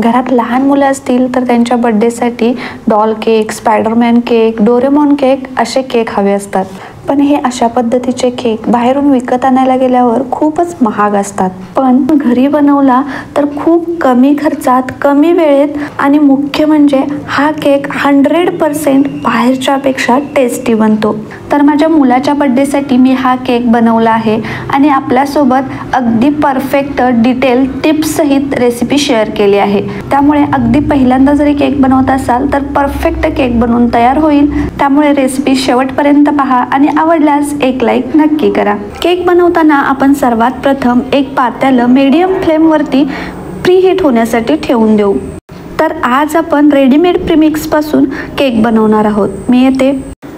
घरात लहान मुलं असतील तर त्यांच्या बर्थडेसाठी doll cake, spiderman cake, Doraemon cake असे केक हवे असतात. पण हे अशा पद्धतीचे केक बाहेरून विकत आणायला गेल्यावर खूपच महाग असतात. पण घरी बनवला तर खूप कमी खर्चात, कमी वेळेत आणि मुख्य म्हणजे हा केक 100% बाहेरच्यापेक्षा टेस्टी बनतो. तर माझ्या मुलाच्या बर्थडेसाठी मी हा केक बनवला आहे आणि आपल्यासोबत अगदी परफेक्ट डिटेल टिप्ससहित रेसिपी शेअर केली आहे. त्यामुळे अगदी पहिल्यांदा जरी केक बनवत असाल तर परफेक्ट केक बनवून तयार होईल. त्यामुळे रेसिपी शेवटपर्यंत पहा आणि आवडल्यास एक लाईक नक्की करा. केक बनवताना आपण सर्वात प्रथम एक पातेलं मीडियम फ्लेमवरती प्रीहीट होण्यासाठी ठेवून देऊ. तर आज आपण रेडीमेड प्रीमिक्स पासून केक बनवणार आहोत. मी येथे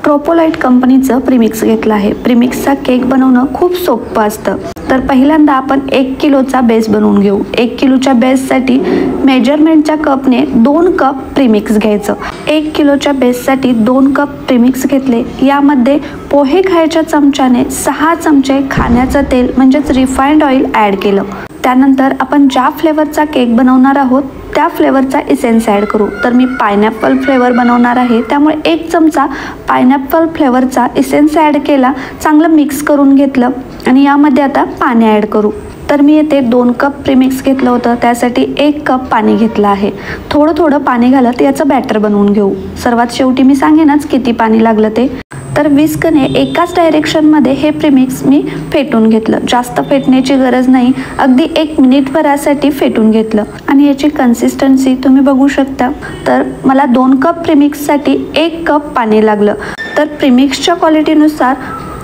ट्रोपोलाइट कंपनीचं प्रीमिक्स घेतलं आहे. प्रीमिक्सचा केक बनवणं खूप सोपं असतं. तर पहिल्यांदा आपण 1 किलोचा बेस बनवून घेऊ. 1 किलोच्या बेससाठी मेजरमेंटच्या कपने 2 कप प्रीमिक्स घ्यायचं. 1 किलोच्या बेससाठी 2 कप प्रीमिक्स घेतले. यामध्ये पोहे खायच्या चमच्याने 6 चमचे खाण्याचं तेल म्हणजेच रिफाइंड ऑइल ॲड केलं. त्यानंतर आपण ज्या फ्लेवरचा केक बनवणार आहोत त्या फ्लेवरचा इसेन्स ॲड करू. तर मी पायनॅपल फ्लेवर बनवणार आहे, त्यामुळे 1 चमचा पायनॅपल फ्लेवरचा इसेन्स ॲड केला. चांगलं मिक्स करून घेतलं आणि यामध्ये आता पाणी ॲड करू. तर मी येथे 2 कप प्रीमिक्स घेतलं होतं, त्यासाठी 1 कप पाणी घेतलं आहे. थोडं थोडं पाणी घालत याचं बॅटर बनवून घेऊ. सर्वात शेवटी मी सांगेनच किती पाणी लागलं ते. तर विस्कने एकाच डायरेक्शनमध्ये हे प्रीमिक्स मी फेटून घेतलं. जास्त फेटण्याची गरज नाही, अगदी 1 मिनिटभरासाठी फेटून घेतलं आणि याची कन्सिस्टन्सी तुम्ही बघू शकता. तर मला 2 कप प्रीमिक्ससाठी 1 कप पाणी लागलं. तर प्रीमिक्सच्या क्वालिटीनुसार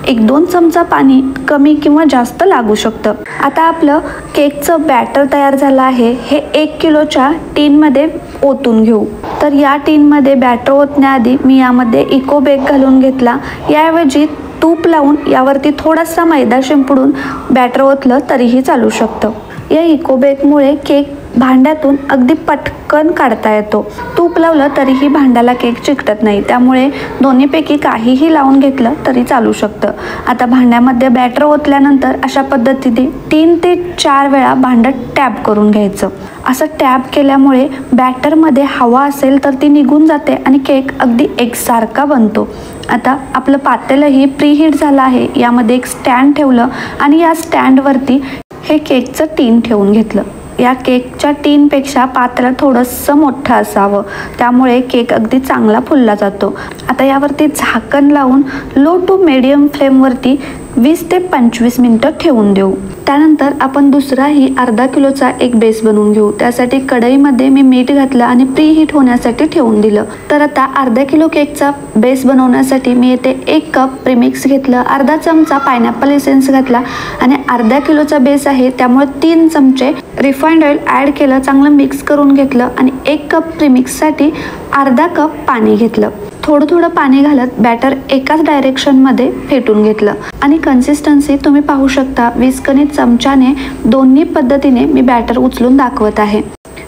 1-2 चमचा पाणी कमी किंवा जास्त लागू शकतं. आता आपलं केकचं बॅटर तयार झालं आहे. हे 1 किलोच्या टीनमध्ये ओतून घेऊ. तर या टीनमध्ये बॅटर ओतण्याआधी मी यामध्ये इको बेक घालून घेतला. याऐवजी तूप लावून यावरती थोडासा मैदा शिंपडून बॅटर ओतलं तरीही चालू शकतं. या इको बेकमुळे केक भांड्यातून अगदी पटकन काढता येतो. तूप लावलं तरीही भांड्याला केक चिकटत नाही, त्यामुळे दोन्हीपैकी काहीही लावून घेतलं तरी चालू शकतं. आता भांड्यामध्ये बॅटर ओतल्यानंतर अशा पद्धतीने 3 ते 4 वेळा भांडं टॅप करून घ्यायचं. असं टॅप केल्यामुळे बॅटरमध्ये हवा असेल तर ती निघून जाते आणि केक अगदी एकसारखा बनतो. आता आपलं पातेलंही प्रीहीट झालं आहे. यामध्ये एक स्टँड ठेवलं आणि या स्टँडवरती हे केकचं टीन ठेवून घेतलं. या केकच्या टीनपेक्षा पातेलं थोडंसं मोठं असावं, त्यामुळे केक अगदी चांगला फुलला जातो. आता यावरती झाकण लावून लो टू मीडियम फ्लेमवरती 20 ते 25 मिनिटं ठेवून देऊ. त्यानंतर आपण दुसराही अर्धा किलोचा एक बेस बनवून घेऊ. त्यासाठी कढईमध्ये मी मीठ घातलं आणि प्रीहीट होण्यासाठी ठेवून दिलं. तर आता अर्धा किलो केकचा बेस बनवण्यासाठी मी येथे 1 कप प्रीमिक्स घेतलं, अर्धा चमचा पायनॅपल इसेन्स घातला आणि अर्धा किलोचा बेस आहे त्यामुळे 3 चमचे रिफाइंड ऑइल ॲड केलं. चांगलं मिक्स करून घेतलं आणि 1 कप प्रीमिक्ससाठी अर्धा कप पाणी घेतलं. थोडं थोडं पाणी घालत बॅटर एकाच डायरेक्शनमध्ये फेटून घेतलं आणि कन्सिस्टन्सी तुम्ही पाहू शकता. विस्कने चमच्याने दोन्ही पद्धतीने मी बॅटर उचलून दाखवत आहे.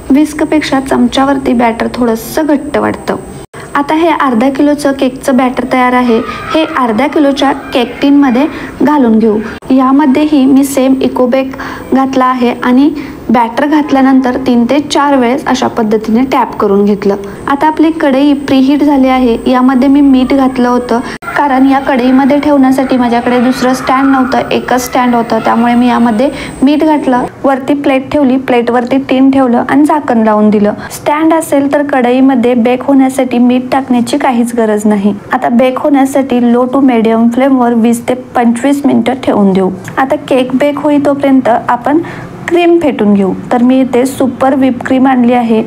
विस्कपेक्षा चमच्यावरती बॅटर थोडंसं घट्ट वाटतं. आता हे अर्धा किलोचं केकचं बॅटर तयार आहे. हे अर्ध्या किलोच्या केक टीनमध्ये घालून घेऊ. यामध्येही मी सेम इको बेक घातला आहे आणि बॅटर घातल्यानंतर 3 ते 4 वेळेस अशा पद्धतीने टॅप करून घेतलं. आता आपली कढई प्रीहीट झाली आहे. यामध्ये मी मीठ घातलं होतं, कारण या कढईमध्ये ठेवण्यासाठी माझ्याकडे दुसरं स्टँड नव्हतं, एकच स्टँड होतं. त्यामुळे मी यामध्ये मीठ घातलं, वरती प्लेट ठेवली, प्लेटवरती टीन ठेवलं आणि झाकण लावून दिलं. स्टँड असेल तर कढईमध्ये बेक होण्यासाठी मीठ टाकण्याची काहीच गरज नाही. आता बेक होण्यासाठी लो टू मीडियम फ्लेमवर 20 ते 25 मिनिटं ठेवून देऊ. आता केक बेक होई तोपर्यंत आपण क्रीम फेटून घेऊ. तर मी इथे सुपर व्हिप क्रीम आणली आहे.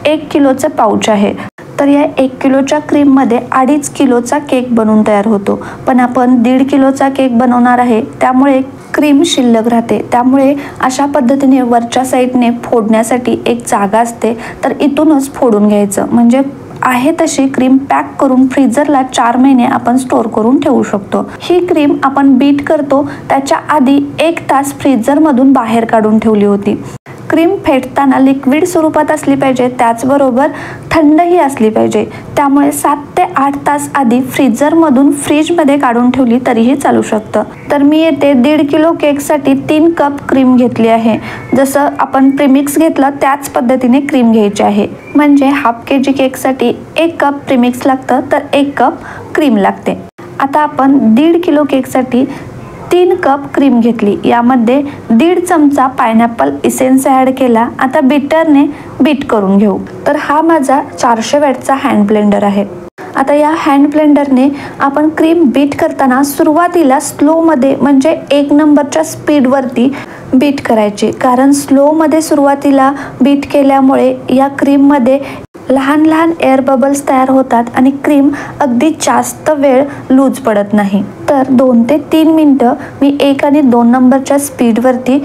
1 किलोचं पाऊच आहे. तर या 1 किलोच्या क्रीममध्ये 2.5 किलोचा केक बनवून तयार होतो. पण आपण 1.5 किलोचा केक बनवणार आहे, त्यामुळे क्रीम शिल्लक राहते. त्यामुळे अशा पद्धतीने वरच्या साईडने फोडण्यासाठी एक जागा असते, तर इथूनच फोडून घ्यायचं. म्हणजे आहे तशी क्रीम पॅक करून फ्रीजरला 4 महिने आपण स्टोअर करून ठेवू शकतो. ही क्रीम आपण बीट करतो त्याच्या आधी 1 तास फ्रीजरमधून बाहेर काढून ठेवली होती. क्रीम फेटताना लिक्विड स्वरूपात असली पाहिजे, त्याचबरोबर थंडही असली पाहिजे. त्यामुळे 7 ते 8 तास आधी फ्रीजरमधून फ्रीजमध्ये काढून ठेवली तरीही चालू शकतं. तर मी येथे 1.5 किलो केकसाठी 3 कप क्रीम घेतली आहे. जसं आपण प्रीमिक्स घेतलं त्याच पद्धतीने क्रीम घ्यायची आहे. म्हणजे हाफ kg केकसाठी 1 कप प्रीमिक्स लागतं तर 1 कप क्रीम लागते. आता आपण 1.5 किलो केकसाठी 3 कप क्रीम घेतली. यामध्ये 1.5 चमचा पायनॅपल इसेन्स ॲड केला. आता बीटरने बीट करून घेऊ. तर हा माझा 400 वॅटचा हँड ब्लेंडर आहे. आता या हँड ब्लेंडरने आपण क्रीम बीट करताना सुरुवातीला स्लोमध्ये म्हणजे 1 नंबरच्या स्पीडवरती बीट करायची. कारण स्लोमध्ये सुरुवातीला बीट केल्यामुळे या क्रीममध्ये लहान लहान एअर बबल्स तयार होतात आणि क्रीम अगदी जास्त वेळ लूज पडत नाही. तर 2 ते 3 मिनटं मी 1 आणि 2 नंबरच्या स्पीडवरती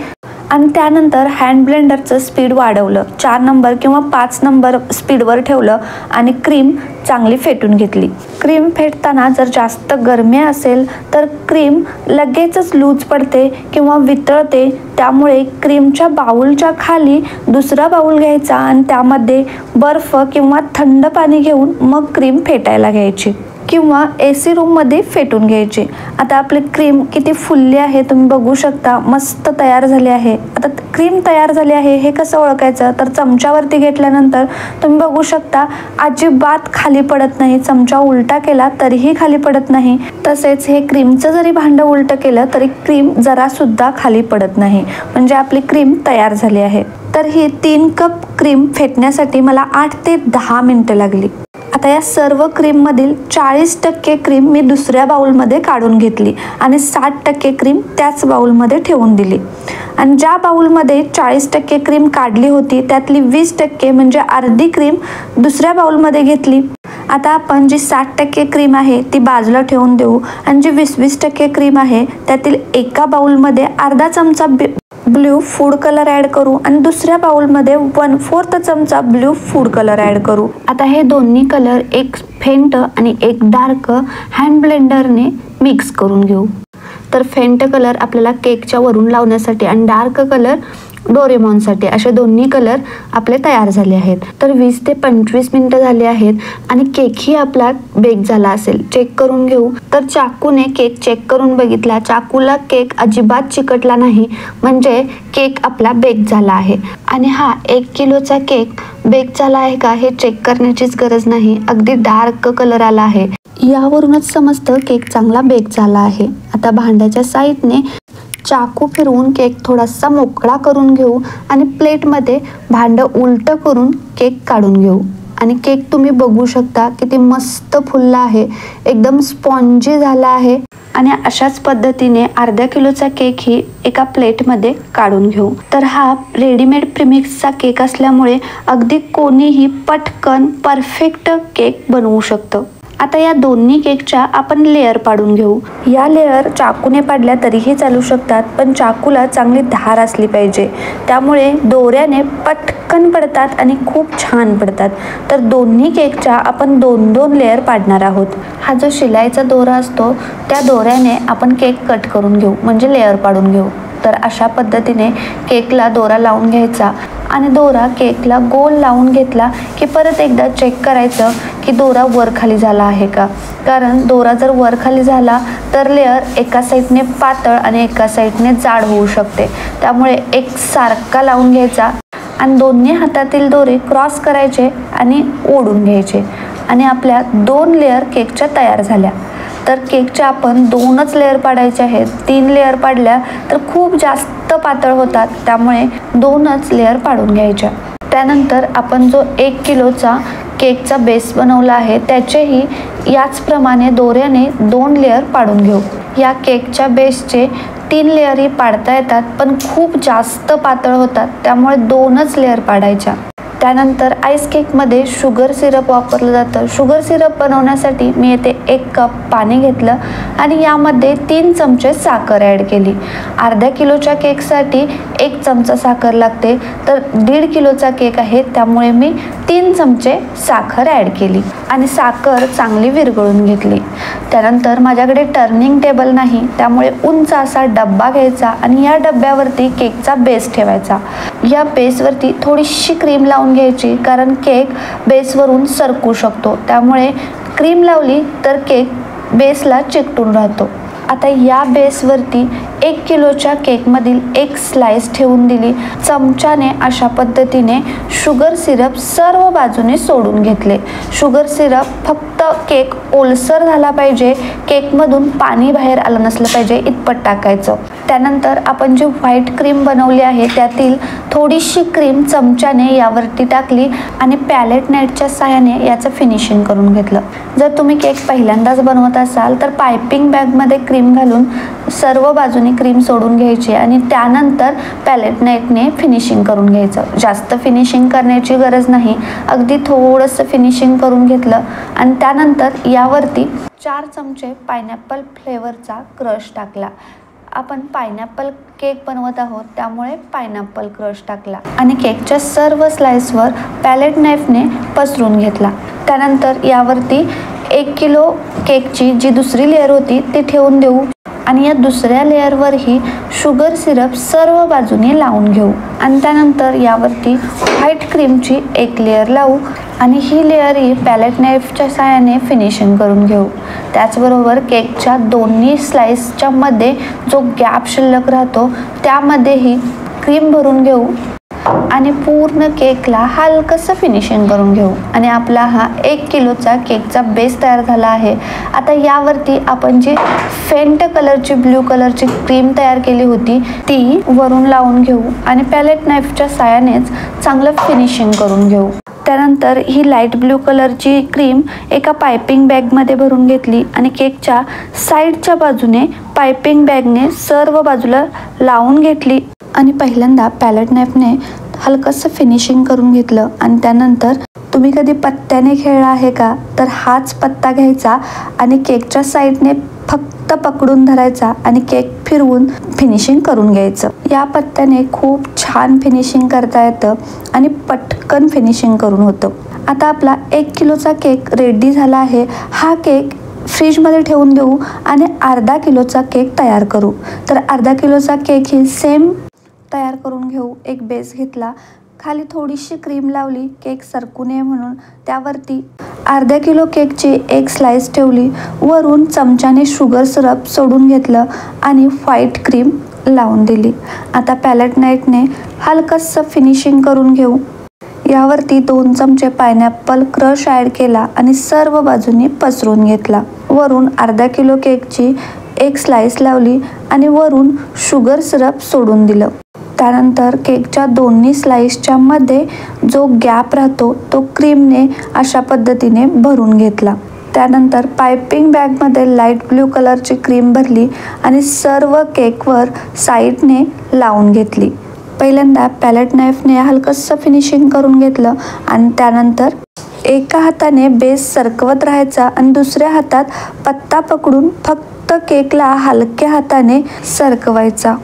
आणि त्यानंतर हँड ब्लेंडरचं स्पीड वाढवलं, 4 नंबर किंवा 5 नंबर स्पीडवर ठेवलं आणि क्रीम चांगली फेटून घेतली. क्रीम फेटताना जर जास्त गरमी असेल तर क्रीम लगेचच लूज पडते किंवा वितळते. त्यामुळे क्रीमच्या बाउलच्या खाली दुसरा बाउल घ्यायचा आणि त्यामध्ये बर्फ किंवा थंड पाणी घेऊन मग क्रीम फेटायला घ्यायची किंवा AC रूममध्ये फेटून घ्यायची. आता आपली क्रीम किती फुलली आहे तुम्ही बघू शकता, मस्त तयार झाली आहे. आता क्रीम तयार झाली आहे हे कसं ओळखायचं, तर चमच्यावरती घेतल्यानंतर तुम्ही बघू शकता अजिबात खाली पडत नाही. चमचा उलटा केला तरीही खाली पडत नाही. तसेच हे क्रीमचं जरी भांडं उलटं केलं तरी क्रीम जरासुद्धा खाली पडत नाही. म्हणजे आपली क्रीम तयार झाली आहे. तर ही 3 कप क्रीम फेटण्यासाठी मला 8 ते 10 मिनटं लागली. आता या सर्व क्रीममधील 40% क्रीम मी दुसऱ्या बाउलमध्ये काढून घेतली आणि 60% क्रीम त्याच बाउलमध्ये ठेवून दिली. आणि ज्या बाउलमध्ये 40% क्रीम काढली होती त्यातली 20% म्हणजे अर्धी क्रीम दुसऱ्या बाउलमध्ये घेतली. आता आपण जी 60% क्रीम आहे ती बाजूला ठेवून देऊ आणि जी 20% क्रीम आहे त्यातील एका बाउलमध्ये अर्धा चमचा ब्ल्यू फूड कलर ॲड करू आणि दुसऱ्या बाउलमध्ये 1/4 चमचा ब्ल्यू फूड कलर ॲड करू. आता हे दोन्ही कलर, एक फेंट आणि एक डार्क, हँड ब्लेंडरने मिक्स करून घेऊ. तर फेंट कलर आपल्याला केकच्या वरून लावण्यासाठी आणि डार्क कलर डोरेमॉनसाठी असे दोन्ही कलर आपले तयार झाले आहेत. तर 20 ते 25 मिनटं झाले आहेत आणि केकही आपला बेक झाला असेल. चेक करून घेऊ. तर चाकूने केक चेक करून बघितला. चाकूला केक अजिबात चिकटला नाही, म्हणजे केक आपला बेक झाला आहे. आणि हा 1 किलोचा केक बेक झाला आहे का हे चेक करण्याचीच गरज नाही. अगदी डार्क कलर आला आहे. यावरूनच समजतं केक चांगला बेक झाला आहे. आता भांड्याच्या साईडने चाकू फिरवून केक थोडासा मोकळा करून घेऊ आणि प्लेटमध्ये भांडं उलटं करून केक काढून घेऊ. आणि केक तुम्ही बघू शकता किती मस्त फुलला आहे, एकदम स्पॉन्जी झाला आहे. आणि अशाच पद्धतीने अर्ध्या किलोचा केक ही एका प्लेटमध्ये काढून घेऊ. तर हा रेडीमेड प्रीमिक्सचा केक असल्यामुळे अगदी कोणीही पटकन परफेक्ट केक बनवू शकतं. आता या दोन्ही केकच्या आपण लेअर पाडून घेऊ. या लेअर चाकूने पाडल्या तरीही चालू शकतात, पण चाकूला चांगली धार असली पाहिजे. त्यामुळे दोऱ्याने पटकन पडतात आणि खूप छान पडतात. तर दोन्ही केकच्या आपण 2-2 लेअर पाडणार आहोत. हा जो शिलाईचा दोरा असतो त्या दोऱ्याने आपण केक कट करून घेऊ, म्हणजे लेअर पाडून घेऊ. तर अशा पद्धतीने केकला दोरा लावून घ्यायचा आणि दोरा केकला गोल लावून घेतला की परत एकदा चेक करायचं की दोरा वर खाली झाला आहे का. कारण दोरा जर वर खाली झाला तर लेअर एका साईडने पातळ आणि एका साईडने जाड होऊ शकते. त्यामुळे एक सारखा लावून घ्यायचा आणि दोन्ही हातातील दोरे क्रॉस करायचे आणि ओढून घ्यायचे. आणि आपल्या 2 लेअर केकच्या तयार झाल्या. तर केकच्या आपण 2च लेअर पाडायचे आहेत. 3 लेअर पाडल्या तर खूप जास्त पातळ होतात. त्यामुळे 2च लेअर पाडून घ्यायच्या. त्यानंतर आपण जो 1 किलोचा केकचा बेस बनवला आहे त्याचेही याचप्रमाणे दोऱ्याने 2 लेअर पाडून घेऊ. या केकच्या बेसचे 3 लेअरही पाडता येतात, पण खूप जास्त पातळ होतात. त्यामुळे 2च लेअर पाडायच्या. त्यानंतर आईस केकमध्ये शुगर सिरप वापरलं जातं. शुगर सिरप बनवण्यासाठी मी येथे 1 कप पाणी घेतलं आणि यामध्ये 3 चमचे साखर ॲड केली. अर्ध्या किलोच्या केकसाठी 1 चमचा साखर लागते, तर 1.5 किलोचा केक आहे त्यामुळे मी 3 चमचे साखर ॲड केली आणि साखर चांगली विरघळून घेतली. त्यानंतर माझ्याकडे टर्निंग टेबल नाही, त्यामुळे उंच असा डब्बा घ्यायचा आणि या डब्यावरती केकचा बेस ठेवायचा. या बेसवरती थोडीशी क्रीम लावून घ्यायची, कारण केक बेसवरून सरकू शकतो, त्यामुळे क्रीम लावली तर केक बेसला चिकटून राहतो. आता या बेसवरती 1 किलोच्या केकमधील एक स्लाइस ठेवून दिली. चमच्याने अशा पद्धतीने शुगर सिरप सर्व बाजूने सोडून घेतले. शुगर सिरप फक्त केक ओलसर झाला पाहिजे, केकमधून पाणी बाहेर आलं नसलं पाहिजे इतपत टाकायचं. त्यानंतर आपण जी व्हाईट क्रीम बनवली आहे त्यातील थोडीशी क्रीम चमच्याने यावरती टाकली आणि पॅलेट नाईफच्या साहाय्याने याचं फिनिशिंग करून घेतलं. जर तुम्ही केक पहिल्यांदाच बनवत असाल तर पायपिंग बॅगमध्ये क्रीम घालून सर्व बाजूनी क्रीम सोडून घ्यायची आणि त्यानंतर पॅलेट नाईफने फिनिशिंग करून घ्यायचं. जास्त फिनिशिंग करण्याची गरज नाही, अगदी थोडंसं फिनिशिंग करून घेतलं आणि त्यानंतर यावरती 4 चमचे पायनॅपल फ्लेवरचा क्रश टाकला. आपण पायनॅपल केक बनवत आहोत त्यामुळे पायनॅपल क्रश टाकला आणि केकच्या सर्व स्लाइसवर पॅलेट नाईफने पसरून घेतला. त्यानंतर यावरती 1 किलो केकची जी दुसरी लेअर होती ती ठेवून देऊ आणि या दुसऱ्या लेअरवरही शुगर सिरप सर्व बाजूने लावून घेऊ आणि त्यानंतर यावरती व्हाईट क्रीमची एक लेअर लावू आणि ही लेअरही पॅलेट नाईफच्या साहाय्याने फिनिशिंग करून घेऊ. त्याचबरोबर केकच्या दोन्ही स्लाइसच्या मध्ये जो गॅप शिल्लक राहतो त्यामध्येही क्रीम भरून घेऊ आणि पूर्ण केकला हलकंसं फिनिशिंग करून घेऊ आणि आपला हा 1 किलोचा केकचा बेस तयार झाला आहे. आता यावरती आपण जी फेंट कलरची ब्ल्यू कलरची क्रीम तयार केली होती ती वरून लावून घेऊ आणि पॅलेट नाईफच्या साहाय्यानेच चांगलं फिनिशिंग करून घेऊ. त्यानंतर ही लाईट ब्ल्यू कलरची क्रीम एका पायपिंग बॅगमध्ये भरून घेतली आणि केकच्या साईडच्या बाजूने पायपिंग बॅगने सर्व बाजूला लावून घेतली आणि पहिल्यांदा पॅलेट नाईफने हलकंसं फिनिशिंग करून घेतलं आणि त्यानंतर तुम्ही कधी पत्त्याने खेळला आहे का, तर हाच पत्ता घ्यायचा आणि केकच्या साईडने फक्त पकडून धरायचा आणि केक फिरवून फिनिशिंग करून घ्यायचं. या पत्त्याने खूप छान फिनिशिंग करता येतं आणि पटकन फिनिशिंग करून होतं. आता आपला 1 किलोचा केक रेडी झाला आहे. हा केक फ्रीजमध्ये ठेवून देऊ आणि अर्धा किलोचा केक तयार करू. तर अर्धा किलोचा केक ही सेम तयार करून घेऊ. एक बेस घेतला, खाली थोडीशी क्रीम लावली केक सरकू नये म्हणून, त्यावरती अर्धा किलो केकची एक स्लाइस ठेवली, वरून चमच्याने शुगर सिरप सोडून घेतलं आणि व्हाईट क्रीम लावून दिली. आता पॅलेट नाईफने हलकंसं फिनिशिंग करून घेऊ. यावरती 2 चमचे पायनॅपल क्रश ॲड केला आणि सर्व बाजूनी पसरून घेतला. वरून अर्धा किलो केकची एक स्लाइस लावली आणि वरून शुगर सिरप सोडून दिलं. त्यानंतर केकच्या दोन्ही स्लाइसच्या मध्ये जो गॅप राहतो तो क्रीमने अशा पद्धतीने भरून घेतला. त्यानंतर पायपिंग बॅगमध्ये लाईट ब्ल्यू कलरची क्रीम भरली आणि सर्व केकवर साईडने लावून घेतली. पहिल्यांदा पॅलेट नाईफने हलकंसं फिनिशिंग करून घेतलं आणि त्यानंतर एका हाताने बेस सरकवत राहायचा आणि दुसऱ्या हातात पत्ता पकडून फक्त केकला हलक्या हाताने सरकवायचा.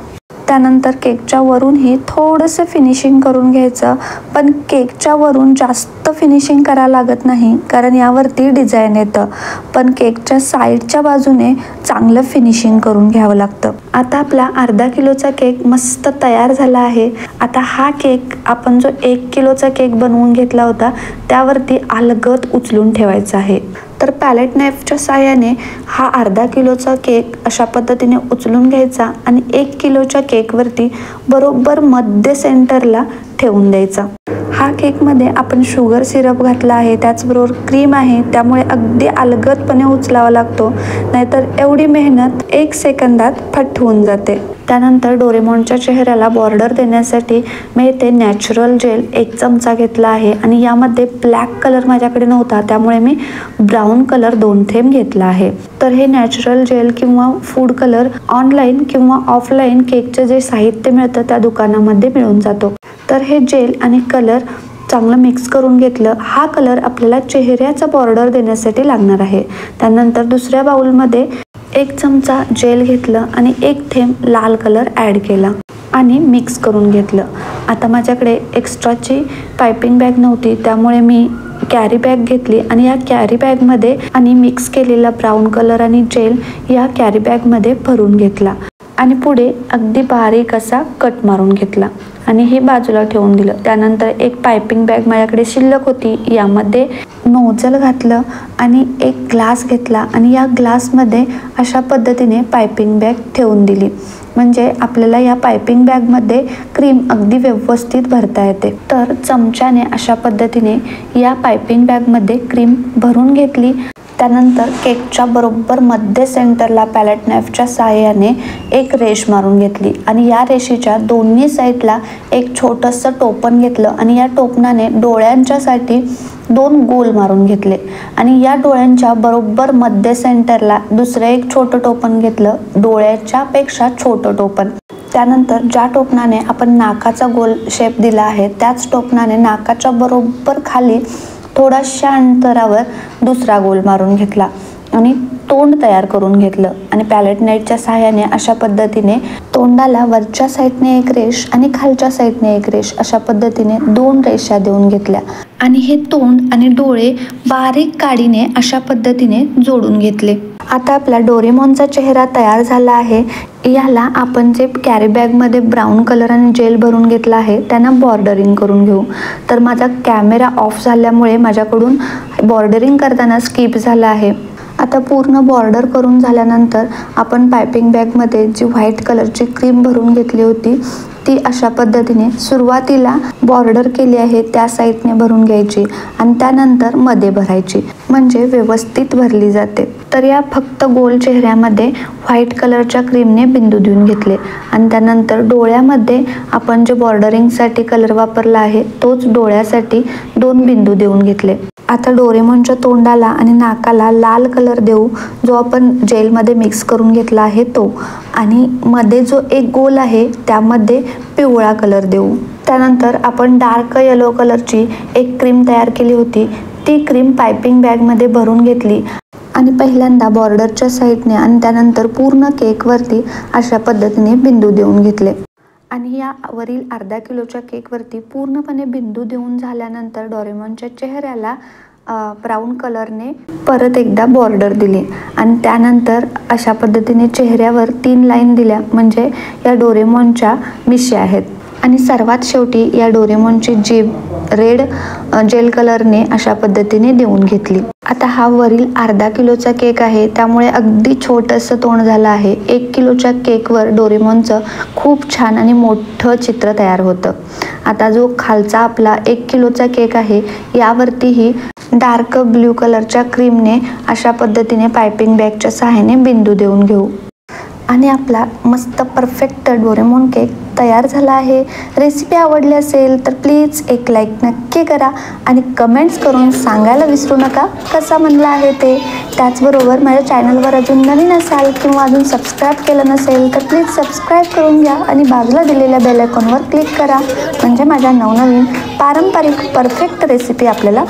त्यानंतर केकच्या वरूनही थोडंसं फिनिशिंग करून घ्यायचं, पण केकच्या वरून जास्त फिनिशिंग करायला लागत नाही कारण यावरती डिझाईन येतं, पण केकच्या साईडच्या बाजूने चांगलं फिनिशिंग करून घ्यावं लागतं. आता आपला अर्धा किलोचा केक मस्त तयार झाला आहे. आता हा केक आपण जो 1 किलोचा केक बनवून घेतला होता त्यावरती अलगद उचलून ठेवायचा आहे. तर पॅलेट नाईफच्या साहाय्याने हा अर्धा किलोचा केक अशा पद्धतीने उचलून घ्यायचा आणि 1 किलोच्या केकवरती बरोबर मध्य सेंटरला ठेवून द्यायचा. हा केकमध्ये आपण शुगर सिरप घातला आहे, त्याचबरोबर क्रीम आहे, त्यामुळे अगदी अलगदपणे उचलावा लागतो, नाहीतर एवढी मेहनत 1 सेकंदात फट होऊन जाते. त्यानंतर डोरेमॉनच्या चेहऱ्याला बॉर्डर देण्यासाठी मी इथे नॅचरल जेल 1 चमचा घेतला आहे आणि यामध्ये ब्लॅक कलर माझ्याकडे नव्हता त्यामुळे मी ब्राऊन कलर 2 थेंब घेतला आहे. तर हे नॅचरल जेल किंवा फूड कलर ऑनलाईन किंवा ऑफलाईन केकचे जे साहित्य मिळतं त्या दुकानामध्ये मिळून जातो. तर हे जेल आणि कलर चांगलं मिक्स करून घेतलं. हा कलर आपल्याला चेहऱ्याचा बॉर्डर देण्यासाठी लागणार आहे. त्यानंतर दुसऱ्या बाउलमध्ये 1 चमचा जेल घेतलं आणि 1 थेंब लाल कलर ॲड केला आणि मिक्स करून घेतलं. आता माझ्याकडे एक्स्ट्राची पायपिंग बॅग नव्हती त्यामुळे मी कॅरी बॅग घेतली आणि या कॅरी बॅगमध्ये आणि मिक्स केलेला ब्राऊन कलर आणि जेल या कॅरी बॅगमध्ये भरून घेतला आणि पुढे अगदी बारीक असा कट मारून घेतला. आणि हे बाजूला ठेवून दिलं. त्यानंतर एक पायपिंग बॅग माझ्याकडे शिल्लक होती, यामध्ये नोझल घातलं आणि एक ग्लास घेतला आणि या ग्लासमध्ये अशा पद्धतीने पायपिंग बॅग ठेवून दिली. म्हणजे आपल्याला या पायपिंग बॅगमध्ये क्रीम अगदी व्यवस्थित भरता येते. तर चमच्याने अशा पद्धतीने या पायपिंग बॅगमध्ये क्रीम भरून घेतली. त्यानंतर केकच्या बरोबर मध्य सेंटरला पॅलेट नाईफच्या साहाय्याने एक रेष मारून घेतली आणि या रेषेच्या दोन्ही साईडला एक छोटंसं टोपण घेतलं आणि या टोपणाने डोळ्यांच्यासाठी 2 गोल मारून घेतले आणि या डोळ्यांच्या बरोबर मध्य सेंटरला दुसरं एक छोटं टोपण घेतलं, डोळ्याच्या पेक्षा छोटं टोपण. त्यानंतर ज्या टोपणाने आपण नाकाचा गोल शेप दिला आहे त्याच टोपणाने नाकाच्या बरोबर खाली थोड्याशा अंतरावर दुसरा गोल मारून घेतला आणि तोंड तयार करून घेतलं आणि पॅलेट नाईफच्या सहाय्याने अशा पद्धतीने तोंडाला वरच्या साईडने एक रेष आणि खालच्या साईडने एक रेष अशा पद्धतीने 2 रेषा देऊन घेतल्या आणि हे तोंड आणि डोळे बारीक काडीने अशा पद्धतीने जोडून घेतले. आता आपला डोरेमॉनचा चेहरा तयार झाला आहे. याला आपण जे कॅरी बॅगमध्ये ब्राऊन कलर आणि जेल भरून घेतला आहे त्यांना बॉर्डरिंग करून घेऊ. तर माझा कॅमेरा ऑफ झाल्यामुळे माझ्याकडून बॉर्डरिंग करताना स्किप झाला आहे. आता पूर्ण बॉर्डर करून झाल्यानंतर आपण पायपिंग बॅगमध्ये जी व्हाईट कलरची क्रीम भरून घेतली होती ती अशा पद्धतीने सुरुवातीला बॉर्डर केली आहे त्या साईडने भरून घ्यायची आणि त्यानंतर मध्ये भरायची, म्हणजे व्यवस्थित भरली जाते. तर या फक्त गोल चेहऱ्यामध्ये व्हाईट कलरच्या क्रीमने बिंदू देऊन घेतले आणि त्यानंतर डोळ्यामध्ये आपण जे बॉर्डरिंगसाठी कलर वापरला आहे तोच डोळ्यासाठी 2 बिंदू देऊन घेतले. आता डोरेमॉनच्या तोंडाला आणि नाकाला लाल कलर देऊ, जो आपण जेलमध्ये मिक्स करून घेतला आहे तो, आणि मध्ये जो एक गोल आहे त्यामध्ये पिवळा कलर देऊ. त्यानंतर आपण डार्क येलो कलरची एक क्रीम तयार केली होती, ती क्रीम पायपिंग बॅगमध्ये भरून घेतली आणि पहिल्यांदा बॉर्डरच्या साईडने आणि त्यानंतर पूर्ण केकवरती अशा पद्धतीने बिंदू देऊन घेतले. आणि या वरील अर्धा किलोच्या केकवरती पूर्णपणे बिंदू देऊन झाल्यानंतर डोरेमॉनच्या चेहऱ्याला ब्राऊन कलरने परत एकदा बॉर्डर दिली आणि त्यानंतर अशा पद्धतीने चेहऱ्यावर 3 लाईन दिल्या, म्हणजे या डोरेमॉनच्या मिश्या आहेत. आणि सर्वात शेवटी या डोरेमॉनची जीभ रेड जेल कलरने अशा पद्धतीने देऊन घेतली. आता हा वरील अर्धा किलोचा केक आहे त्यामुळे अगदी छोटंसं तोंड झालं आहे. 1 किलोच्या केकवर डोरेमॉनचं खूप छान आणि मोठं चित्र तयार होतं. आता जो खालचा आपला 1 किलोचा केक आहे यावरतीही डार्क ब्ल्यू कलरच्या क्रीमने अशा पद्धतीने पायपिंग बॅगच्या सहाय्याने बिंदू देऊन घेऊ आणि आपला मस्त परफेक्ट डोरेमॉन केक तयार झाला आहे. रेसिपी आवडली असेल तर प्लीज एक लाईक नक्की करा आणि कमेंट्स करून सांगायला विसरू नका कसा बनला आहे ते. त्याचबरोबर माझ्या चॅनलवर अजून नवीन असाल किंवा अजून सबस्क्राईब केलं नसेल तर प्लीज सबस्क्राईब करून घ्या आणि बाजूला दिलेल्या बेल आयकॉनवर क्लिक करा, म्हणजे माझ्या नवनवीन पारंपरिक परफेक्ट रेसिपी आपल्याला